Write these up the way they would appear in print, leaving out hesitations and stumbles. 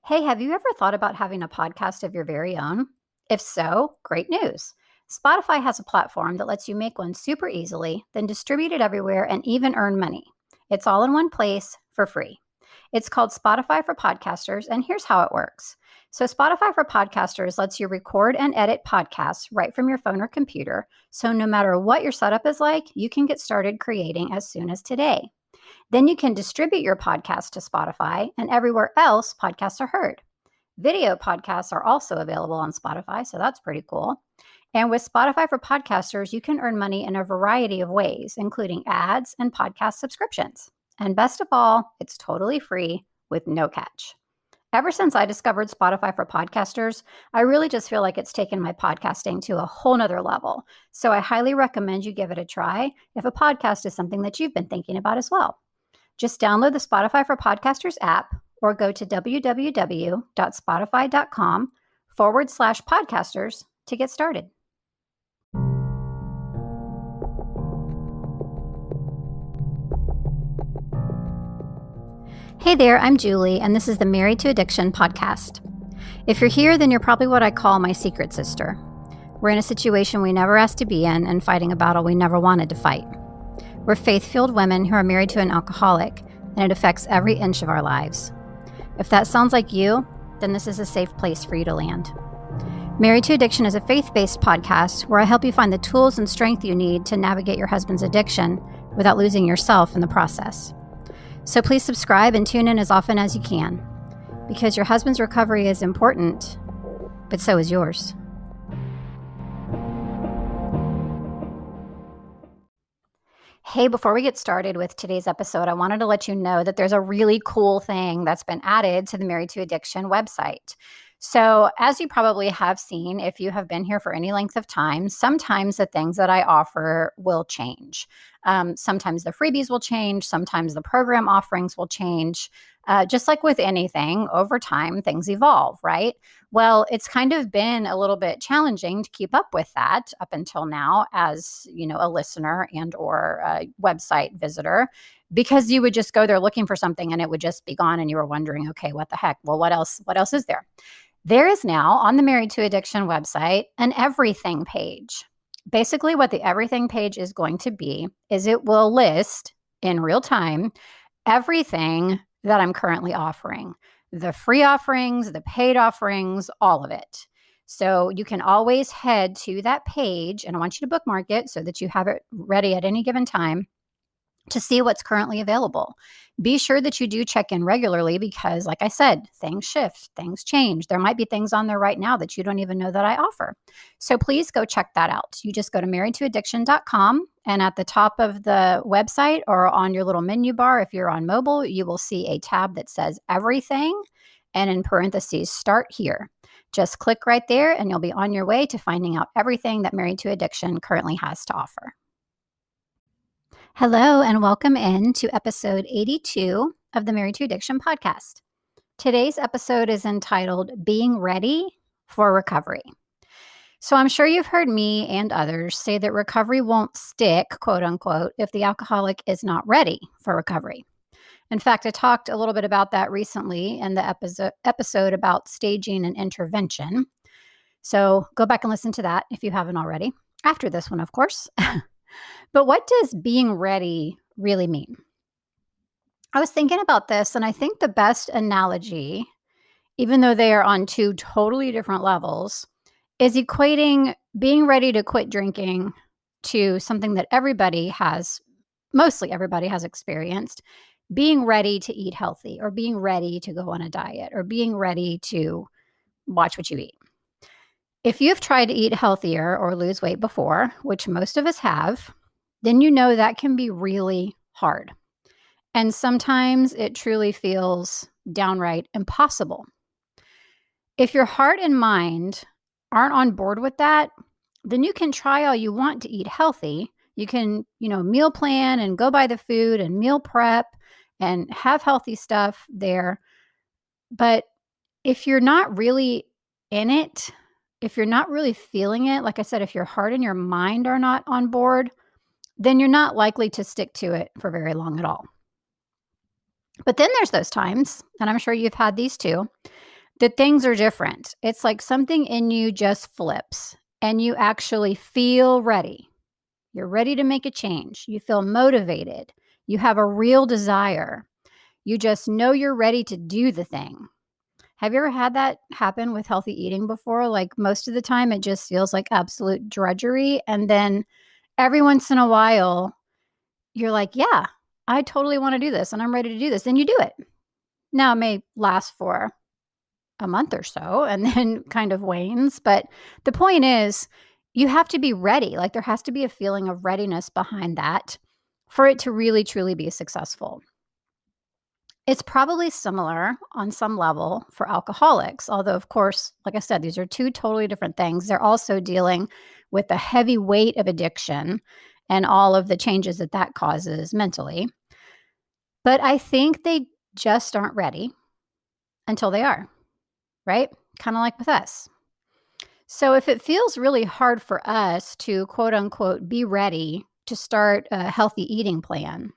Hey, have you ever thought about having a podcast of your very own? If so, great news. Spotify has a platform that lets you make one super easily, then distribute it everywhere and even earn money. It's all in one place for free. It's called Spotify for Podcasters, and here's how it works. So, Spotify for Podcasters lets you record and edit podcasts right from your phone or computer. So, no matter what your setup is like, you can get started creating as soon as today. Then you can distribute your podcast to Spotify, and everywhere else podcasts are heard. Video podcasts are also available on Spotify, so that's pretty cool. And with Spotify for Podcasters, you can earn money in a variety of ways, including ads and podcast subscriptions. And best of all, it's totally free with no catch. Ever since I discovered Spotify for Podcasters, I really just feel like it's taken my podcasting to a whole nother level. So I highly recommend you give it a try if a podcast is something that you've been thinking about as well. Just download the Spotify for Podcasters app or go to www.spotify.com/podcasters to get started. Hey there, I'm Julie, and this is the Married to Addiction podcast. If you're here, then you're probably what I call my secret sister. We're in a situation we never asked to be in and fighting a battle we never wanted to fight. We're faith-filled women who are married to an alcoholic, and it affects every inch of our lives. If that sounds like you, then this is a safe place for you to land. Married to Addiction is a faith-based podcast where I help you find the tools and strength you need to navigate your husband's addiction without losing yourself in the process. So please subscribe and tune in as often as you can, because your husband's recovery is important, but so is yours. Hey, before we get started with today's episode, I wanted to let you know that there's a really cool thing that's been added to the Married to Addiction website. So, as you probably have seen, if you have been here for any length of time, sometimes the things that I offer will change. Sometimes the freebies will change. Sometimes the program offerings will change. Just like with anything, over time, things evolve, right? Well, it's kind of been a little bit challenging to keep up with that up until now as, a listener and or a website visitor, because you would just go there looking for something and it would just be gone and you were wondering, okay, what the heck? Well, what else is there? There is now on the Married to Addiction website an everything page. Basically, what the everything page is going to be is it will list in real time everything that I'm currently offering, the free offerings, the paid offerings, all of it. So you can always head to that page, and I want you to bookmark it so that you have it ready at any given time to see what's currently available. Be sure that you do check in regularly because, like I said, things shift, things change. There might be things on there right now that you don't even know that I offer. So please go check that out. You just go to marriedtoaddiction.com, and at the top of the website or on your little menu bar, if you're on mobile, you will see a tab that says everything, and in parentheses, start here. Just click right there and you'll be on your way to finding out everything that Married to Addiction currently has to offer. Hello, and welcome in to episode 82 of the Married to Addiction podcast. Today's episode is entitled Being Ready for Recovery. So I'm sure you've heard me and others say that recovery won't stick, quote unquote, if the alcoholic is not ready for recovery. In fact, I talked a little bit about that recently in the episode about staging and intervention. So go back and listen to that if you haven't already, after this one, of course. But what does being ready really mean? I was thinking about this, and I think the best analogy, even though they are on two totally different levels, is equating being ready to quit drinking to something that mostly everybody has experienced, being ready to eat healthy, or being ready to go on a diet, or being ready to watch what you eat. If you've tried to eat healthier or lose weight before, which most of us have, then you know that can be really hard. And sometimes it truly feels downright impossible. If your heart and mind aren't on board with that, then you can try all you want to eat healthy. You can, meal plan and go buy the food and meal prep and have healthy stuff there. But if you're not really in it, if you're not really feeling it, like I said, if your heart and your mind are not on board, then you're not likely to stick to it for very long at all. But then there's those times, and I'm sure you've had these too, that things are different. It's like something in you just flips and you actually feel ready. You're ready to make a change. You feel motivated. You have a real desire. You just know you're ready to do the thing. Have you ever had that happen with healthy eating before? Like most of the time, it just feels like absolute drudgery. And then every once in a while, you're like, yeah, I totally want to do this and I'm ready to do this. And you do it. Now, it may last for a month or so and then kind of wanes. But the point is, you have to be ready. Like there has to be a feeling of readiness behind that for it to really, truly be successful. It's probably similar on some level for alcoholics, although, of course, like I said, these are two totally different things. They're also dealing with the heavy weight of addiction and all of the changes that that causes mentally. But I think they just aren't ready until they are, right? Kind of like with us. So if it feels really hard for us to quote unquote be ready to start a healthy eating plan,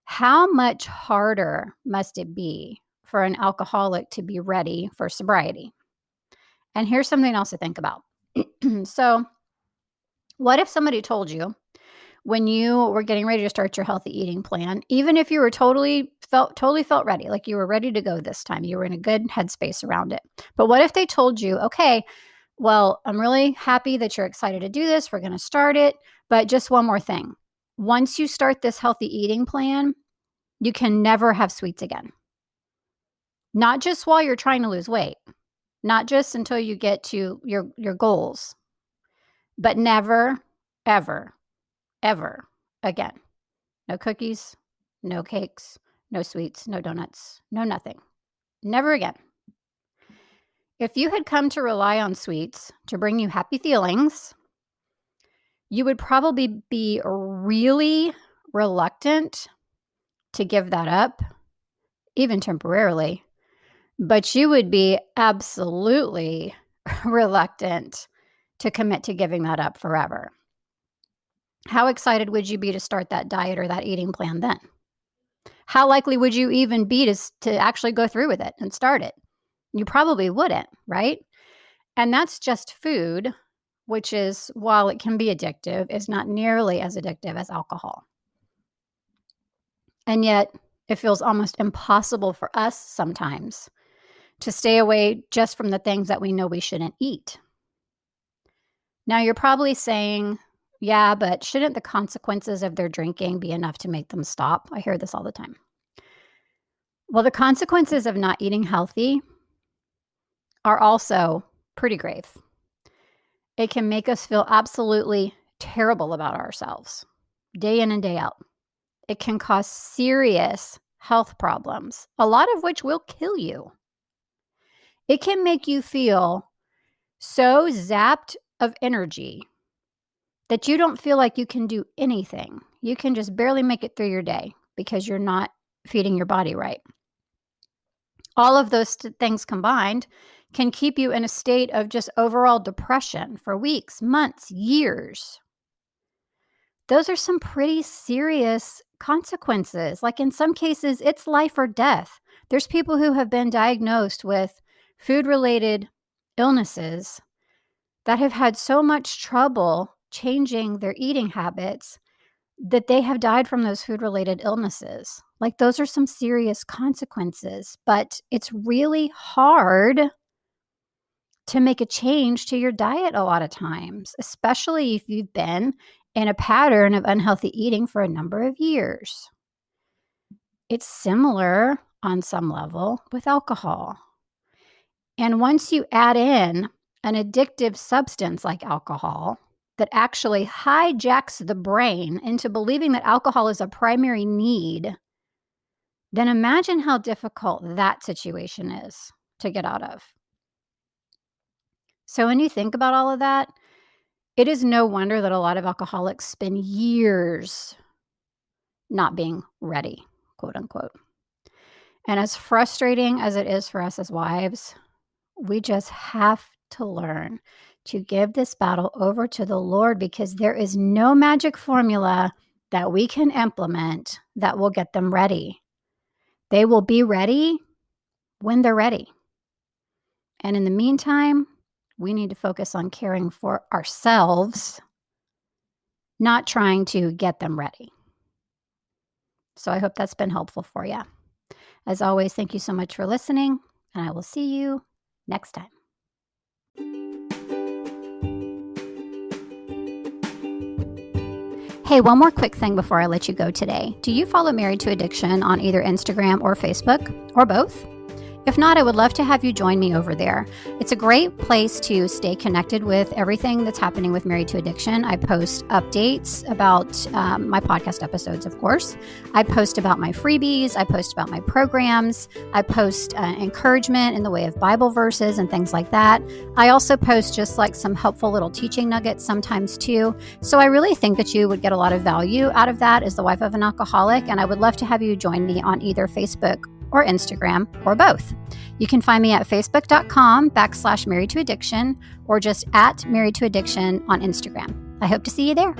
how much harder must it be for an alcoholic to be ready for sobriety? And here's something else to think about. So, what if somebody told you when you were getting ready to start your healthy eating plan, even if you were totally felt ready, like you were ready to go this time, you were in a good headspace around it. But what if they told you, okay, well, I'm really happy that you're excited to do this. We're going to start it. But just one more thing. Once you start this healthy eating plan, you can never have sweets again. Not just while you're trying to lose weight, not just until you get to your goals, but never, ever, ever again. No cookies, no cakes, no sweets, no donuts, no nothing. Never again. If you had come to rely on sweets to bring you happy feelings, you would probably be really reluctant to give that up, even temporarily. But you would be absolutely reluctant to commit to giving that up forever. How excited would you be to start that diet or that eating plan then? How likely would you even be to actually go through with it and start it? You probably wouldn't, right? And that's just food, which is, while it can be addictive, is not nearly as addictive as alcohol. And yet, it feels almost impossible for us sometimes to stay away just from the things that we know we shouldn't eat. Now, you're probably saying, yeah, but shouldn't the consequences of their drinking be enough to make them stop? I hear this all the time. Well, the consequences of not eating healthy are also pretty grave. It can make us feel absolutely terrible about ourselves, day in and day out. It can cause serious health problems, a lot of which will kill you. It can make you feel so zapped of energy that you don't feel like you can do anything. You can just barely make it through your day because you're not feeding your body right. All of those things combined can keep you in a state of just overall depression for weeks, months, years. Those are some pretty serious consequences. Like in some cases, it's life or death. There's people who have been diagnosed with food-related illnesses that have had so much trouble changing their eating habits that they have died from those food-related illnesses. Like those are some serious consequences, but it's really hard to make a change to your diet a lot of times, especially if you've been in a pattern of unhealthy eating for a number of years. It's similar on some level with alcohol. And once you add in an addictive substance like alcohol that actually hijacks the brain into believing that alcohol is a primary need, then imagine how difficult that situation is to get out of. So when you think about all of that, it is no wonder that a lot of alcoholics spend years not being ready, quote unquote. And as frustrating as it is for us as wives, we just have to learn to give this battle over to the Lord, because there is no magic formula that we can implement that will get them ready. They will be ready when they're ready. And in the meantime, we need to focus on caring for ourselves, not trying to get them ready. So I hope that's been helpful for you. As always, thank you so much for listening, and I will see you next time. Hey, one more quick thing before I let you go today. Do you follow Married to Addiction on either Instagram or Facebook, or both? If not, I would love to have you join me over there. It's a great place to stay connected with everything that's happening with Married to Addiction. I post updates about my podcast episodes, of course. I post about my freebies. I post about my programs. I post encouragement in the way of Bible verses and things like that. I also post just like some helpful little teaching nuggets sometimes too. So I really think that you would get a lot of value out of that as the wife of an alcoholic, and I would love to have you join me on either Facebook or Instagram, or both. You can find me at facebook.com/married to addiction, or just at married to addiction on Instagram. I hope to see you there.